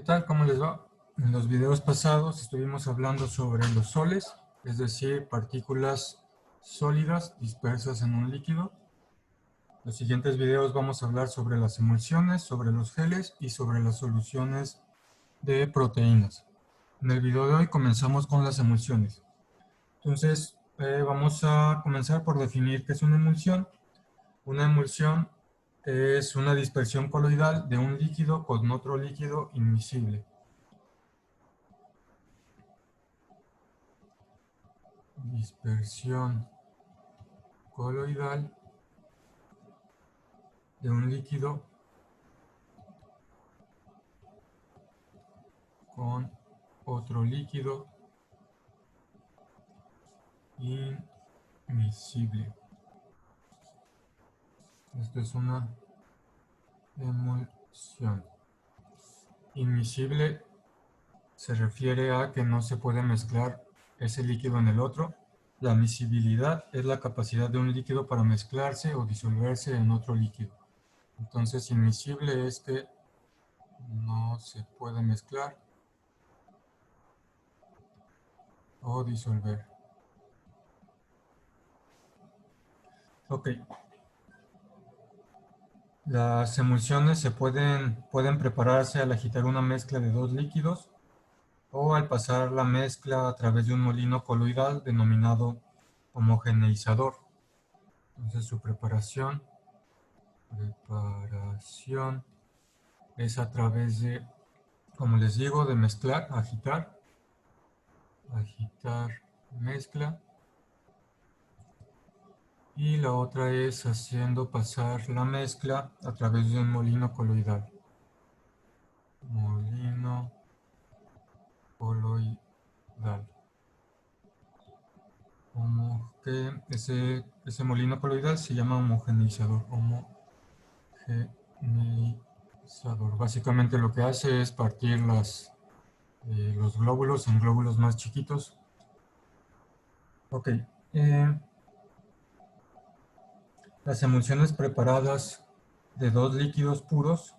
¿Qué tal? ¿Cómo les va? En los videos pasados estuvimos hablando sobre los soles, es decir, partículas sólidas dispersas en un líquido. En los siguientes videos vamos a hablar sobre las emulsiones, sobre los geles y sobre las soluciones de proteínas. En el video de hoy comenzamos con las emulsiones. Entonces, vamos a comenzar por definir qué es una emulsión. Una emulsión es una dispersión coloidal de un líquido con otro líquido inmiscible. Dispersión coloidal de un líquido con otro líquido inmiscible. Esto es una emulsión. Inmiscible se refiere a que no se puede mezclar ese líquido en el otro. La miscibilidad es la capacidad de un líquido para mezclarse o disolverse en otro líquido. Entonces, inmiscible es que no se puede mezclar o disolver. Ok. Las emulsiones pueden prepararse al agitar una mezcla de dos líquidos o al pasar la mezcla a través de un molino coloidal denominado homogeneizador. Entonces su preparación es a través de, como les digo, de mezclar, agitar, mezcla. Y la otra es haciendo pasar la mezcla a través de un molino coloidal. Molino coloidal. Ese molino coloidal se llama homogeneizador. Básicamente lo que hace es partir los glóbulos en glóbulos más chiquitos. Ok. Las emulsiones preparadas de dos líquidos puros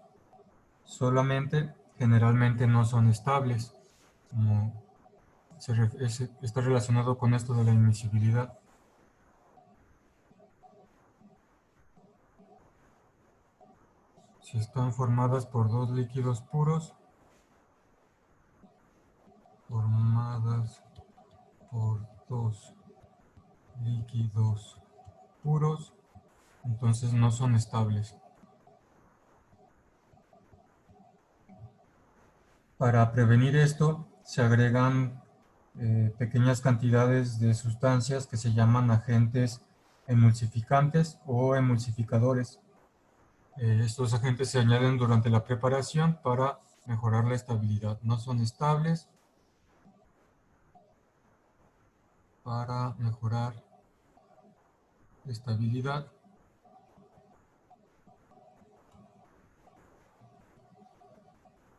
generalmente no son estables, como está relacionado con esto de la inmiscibilidad. Si están formadas por dos líquidos puros, entonces no son estables. Para prevenir esto, se agregan pequeñas cantidades de sustancias que se llaman agentes emulsificantes o emulsificadores. Estos agentes se añaden durante la preparación para mejorar la estabilidad. No son estables. Para mejorar la estabilidad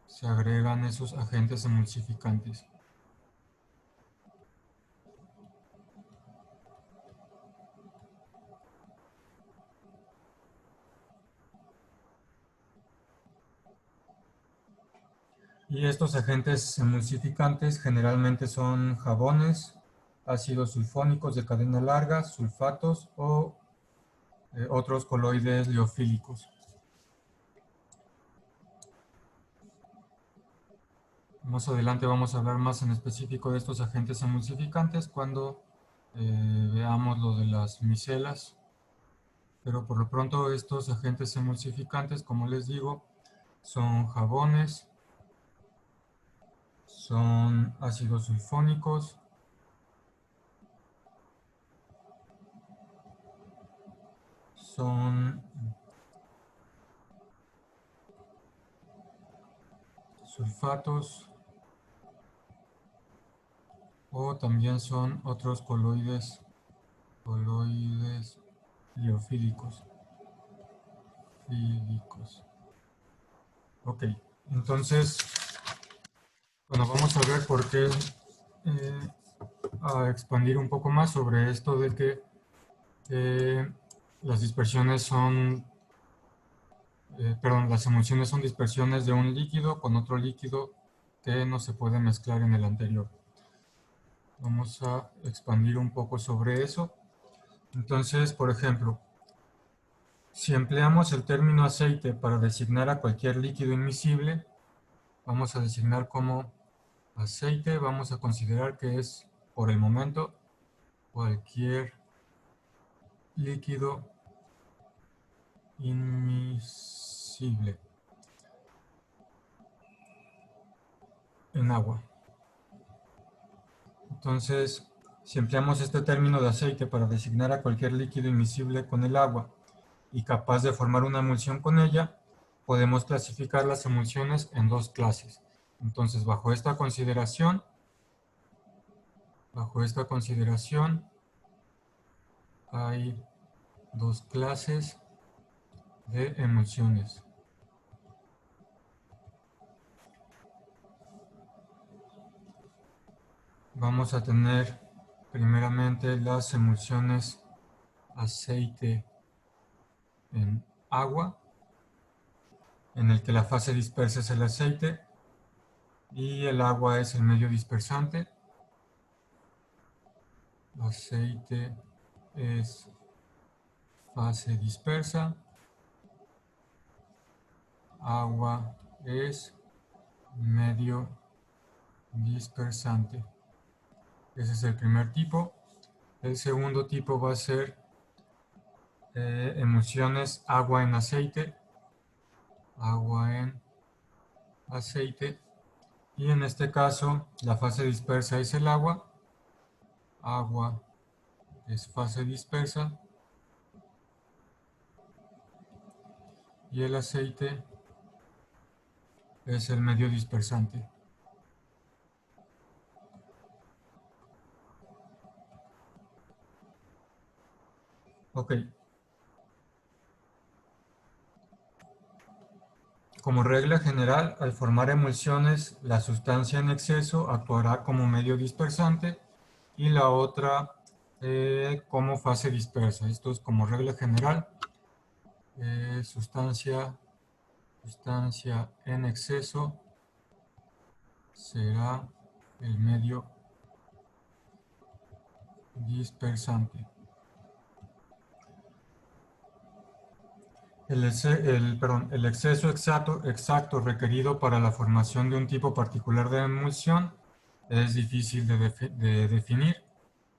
se agregan esos agentes emulsificantes. Y estos agentes emulsificantes generalmente son jabones, ácidos sulfónicos de cadena larga, sulfatos o otros coloides liofílicos. Más adelante vamos a hablar más en específico de estos agentes emulsificantes cuando veamos lo de las micelas. Pero por lo pronto estos agentes emulsificantes, como les digo, son jabones, son ácidos sulfónicos, son sulfatos o también son otros coloides liofílicos. Ok, entonces, bueno, vamos a ver por qué, a expandir un poco más sobre esto de que las dispersiones son las emulsiones son dispersiones de un líquido con otro líquido que no se puede mezclar en el anterior. Vamos a expandir un poco sobre eso. Entonces, por ejemplo, si empleamos el término aceite para designar a cualquier líquido inmiscible, vamos a designar como aceite, vamos a considerar que es, por el momento, cualquier líquido inmiscible en agua. Entonces, si empleamos este término de aceite para designar a cualquier líquido inmiscible con el agua y capaz de formar una emulsión con ella, podemos clasificar las emulsiones en dos clases. Entonces, bajo esta consideración, hay dos clases de emulsiones. Vamos a tener primeramente las emulsiones aceite en agua, en el que la fase dispersa es el aceite y el agua es el medio dispersante. Aceite es fase dispersa, agua es medio dispersante. Ese es el primer tipo. El segundo tipo va a ser emulsiones agua en aceite. Agua en aceite. Y en este caso, la fase dispersa es el agua. Agua es fase dispersa. Y el aceite es el medio dispersante. Ok. Como regla general, al formar emulsiones, la sustancia en exceso actuará como medio dispersante y la otra como fase dispersa. Esto es como regla general. Sustancia en exceso será el medio dispersante. El exceso exacto requerido para la formación de un tipo particular de emulsión es difícil de definir.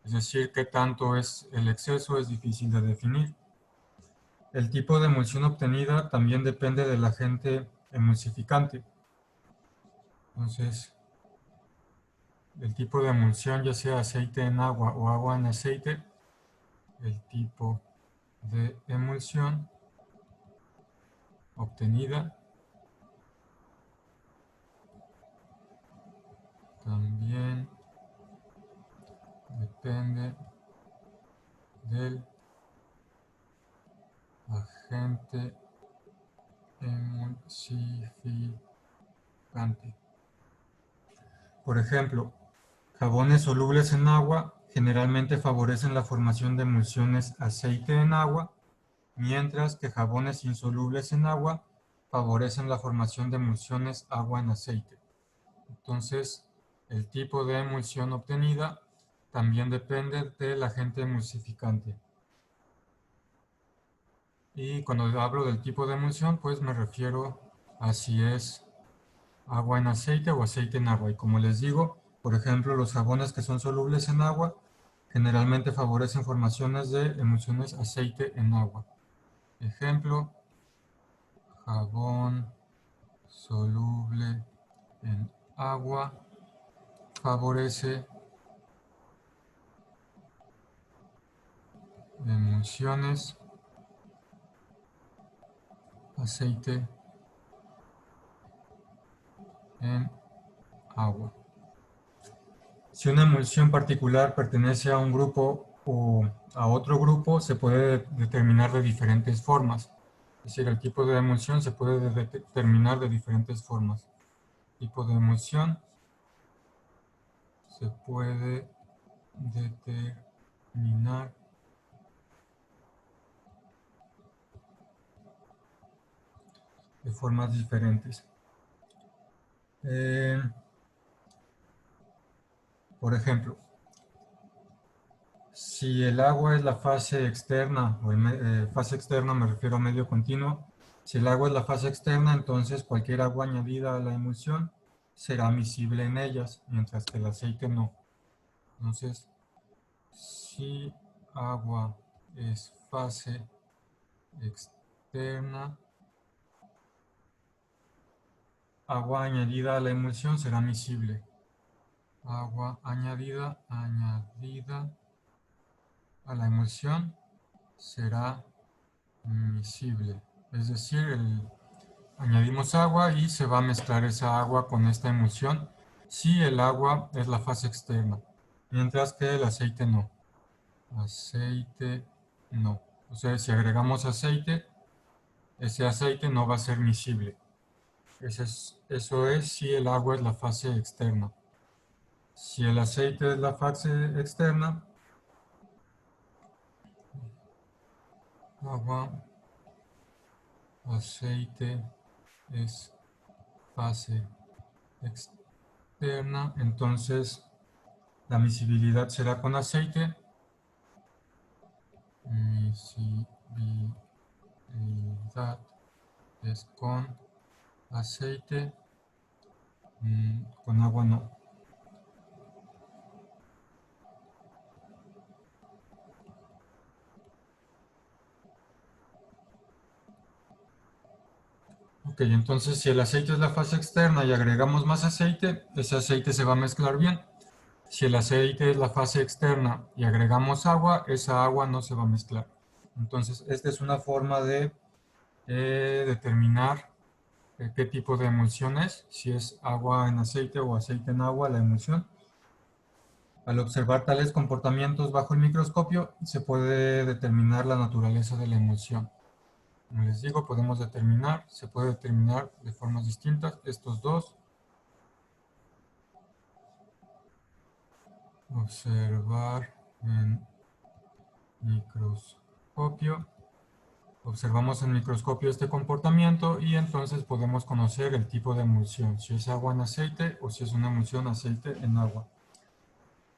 Es decir, qué tanto es el exceso es difícil de definir. El tipo de emulsión obtenida también depende del agente emulsificante. Entonces, el tipo de emulsión, ya sea aceite en agua o agua en aceite, el tipo de emulsión obtenida también depende del agente emulsificante. Por ejemplo, jabones solubles en agua generalmente favorecen la formación de emulsiones aceite en agua, mientras que jabones insolubles en agua favorecen la formación de emulsiones agua en aceite. Entonces, el tipo de emulsión obtenida también depende del agente emulsificante. Y cuando hablo del tipo de emulsión, pues me refiero a si es agua en aceite o aceite en agua. Y como les digo, por ejemplo, los jabones que son solubles en agua generalmente favorecen formaciones de emulsiones aceite en agua. Ejemplo, jabón soluble en agua favorece emulsiones aceite en agua. Si una emulsión particular pertenece a un grupo o a otro grupo, se puede determinar de diferentes formas. Es decir, el tipo de emulsión se puede determinar de diferentes formas. Tipo de emulsión se puede determinar de formas diferentes. Por ejemplo, si el agua es la fase externa, fase externa me refiero a medio continuo, si el agua es la fase externa, entonces cualquier agua añadida a la emulsión será miscible en ellas, mientras que el aceite no. Entonces, si agua es fase externa, agua añadida a la emulsión será miscible. Agua añadida a la emulsión será miscible. Es decir, añadimos agua y se va a mezclar esa agua con esta emulsión si el agua es la fase externa, mientras que el aceite no. Aceite no. O sea, si agregamos aceite, ese aceite no va a ser miscible. Eso es si el agua es la fase externa. Si el aceite es la fase externa, agua, aceite es fase externa, entonces la miscibilidad será con aceite. Miscibilidad es con aceite, con agua no. Ok, entonces si el aceite es la fase externa y agregamos más aceite, ese aceite se va a mezclar bien. Si el aceite es la fase externa y agregamos agua, esa agua no se va a mezclar. Entonces, esta es una forma de determinar qué tipo de emulsión es, si es agua en aceite o aceite en agua la emulsión. Al observar tales comportamientos bajo el microscopio, se puede determinar la naturaleza de la emulsión. Como les digo, se puede determinar de formas distintas estos dos. Observar en microscopio. Observamos en microscopio este comportamiento y entonces podemos conocer el tipo de emulsión, si es agua en aceite o si es una emulsión aceite en agua.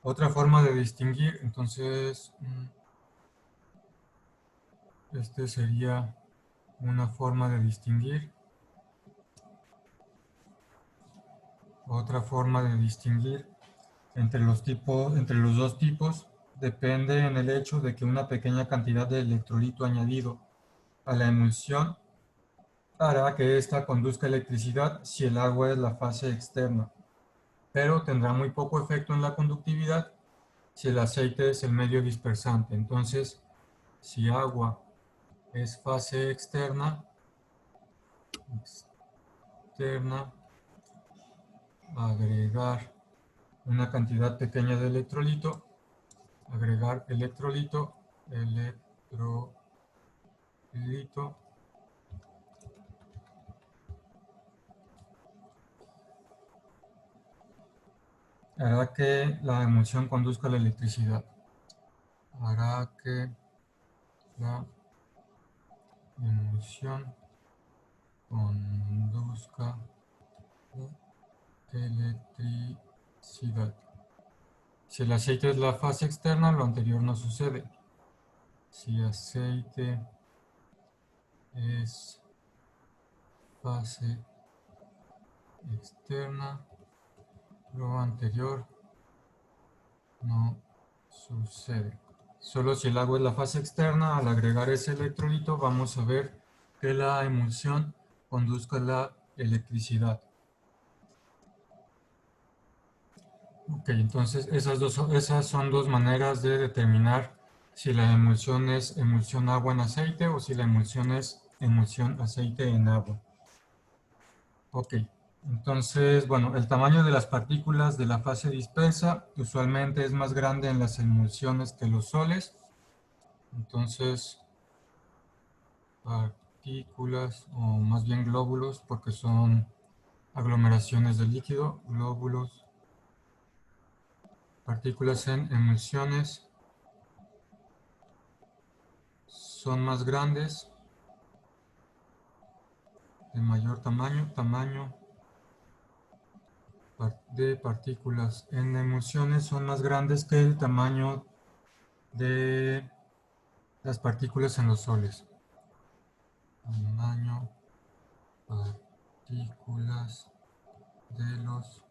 Otra forma de distinguir, entonces, este sería una forma de distinguir. Otra forma de distinguir entre los dos tipos depende en el hecho de que una pequeña cantidad de electrolito añadido a la emulsión hará que ésta conduzca electricidad si el agua es la fase externa, pero tendrá muy poco efecto en la conductividad si el aceite es el medio dispersante. Entonces, si agua es fase externa, agregar una cantidad pequeña de electrolito, electrolito, hará que la emulsión conduzca la electricidad. Hará que la emulsión conduzca la electricidad. Si el aceite es la fase externa, lo anterior no sucede. Si aceite es fase externa, lo anterior no sucede. Solo si el agua es la fase externa, al agregar ese electrolito vamos a ver que la emulsión conduzca la electricidad. Ok, entonces esas son dos maneras de determinar si la emulsión es emulsión agua en aceite o si la emulsión es emulsión aceite en agua. Ok, entonces, bueno, el tamaño de las partículas de la fase dispersa usualmente es más grande en las emulsiones que los soles. Entonces, partículas, o más bien glóbulos, porque son aglomeraciones de líquido, glóbulos, partículas en emulsiones son más grandes de mayor tamaño de partículas en emulsiones son más grandes que el tamaño de las partículas en los soles. Tamaño partículas de los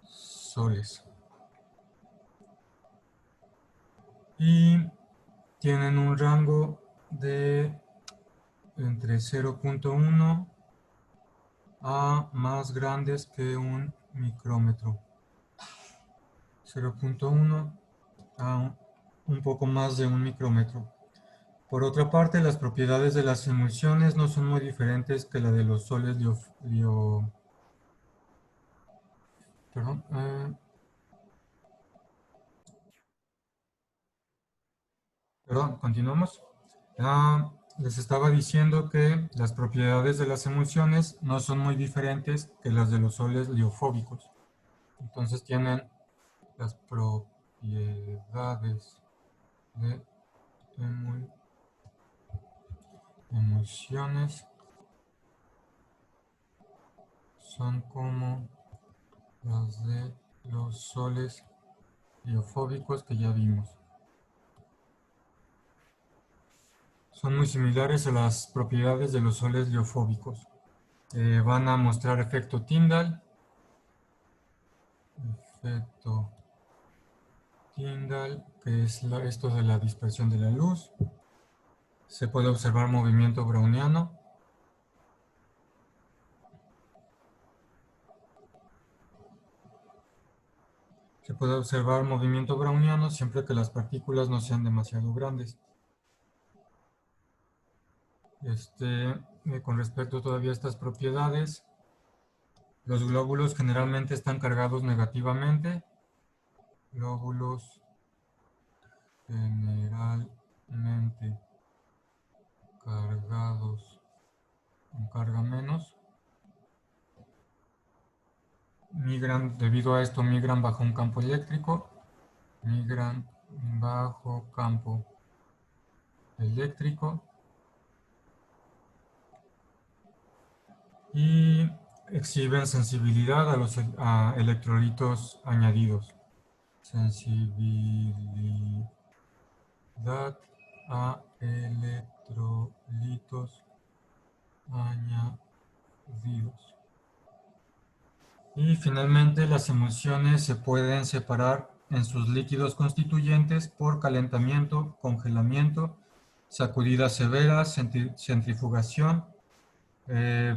soles. Y tienen un rango de entre 0.1 a más grandes que un micrómetro. 0.1 a un poco más de un micrómetro. Por otra parte, las propiedades de las emulsiones no son muy diferentes que la de los soles continuamos. Les estaba diciendo que las propiedades de las emulsiones no son muy diferentes que las de los soles liofóbicos. Entonces tienen las propiedades de emulsiones son como las de los soles liofóbicos que ya vimos. Son muy similares a las propiedades de los soles liofóbicos. Van a mostrar efecto Tyndall. Efecto Tyndall, que es esto de la dispersión de la luz. Se puede observar movimiento browniano. Se puede observar movimiento browniano siempre que las partículas no sean demasiado grandes. Con respecto todavía a estas propiedades, los glóbulos generalmente están cargados negativamente. Glóbulos generalmente cargados con carga menos. Debido a esto migran bajo un campo eléctrico. Migran bajo campo eléctrico. Y exhiben sensibilidad a electrolitos añadidos. Sensibilidad a electrolitos añadidos. Y finalmente las emulsiones se pueden separar en sus líquidos constituyentes por calentamiento, congelamiento, sacudidas severas, centrifugación,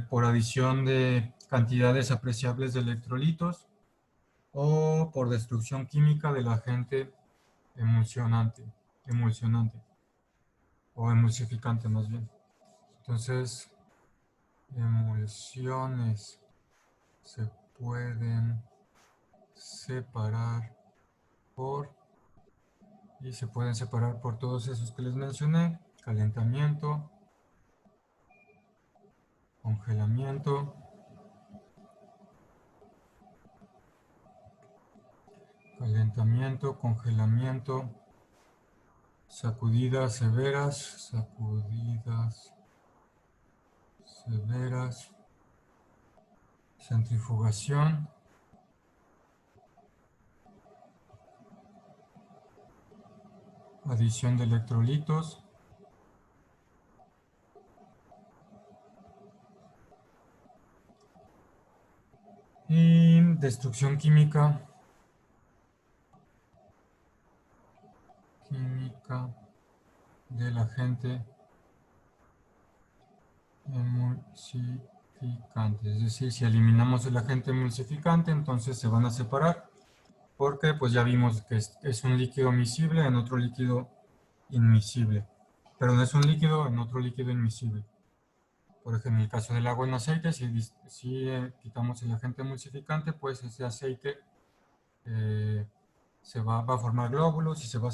por adición de cantidades apreciables de electrolitos o por destrucción química del agente emulsionante o emulsificante más bien. Entonces, emulsiones se pueden separar por todos esos que les mencioné: calentamiento, congelamiento, sacudidas severas, centrifugación, adición de electrolitos, y destrucción química del agente emulsificante. Es decir, si eliminamos el agente emulsificante, entonces se van a separar, porque pues ya vimos que es un líquido miscible en otro líquido inmiscible. Pero no es un líquido en otro líquido inmiscible. Por ejemplo, en el caso del agua en aceite, si quitamos el agente emulsificante, pues ese aceite va a formar glóbulos y se van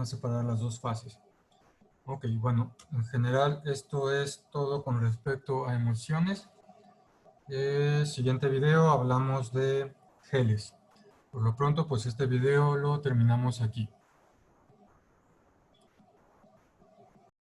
a separar las dos fases. Ok, bueno, en general esto es todo con respecto a emulsiones. Siguiente video hablamos de geles. Por lo pronto, pues este video lo terminamos aquí.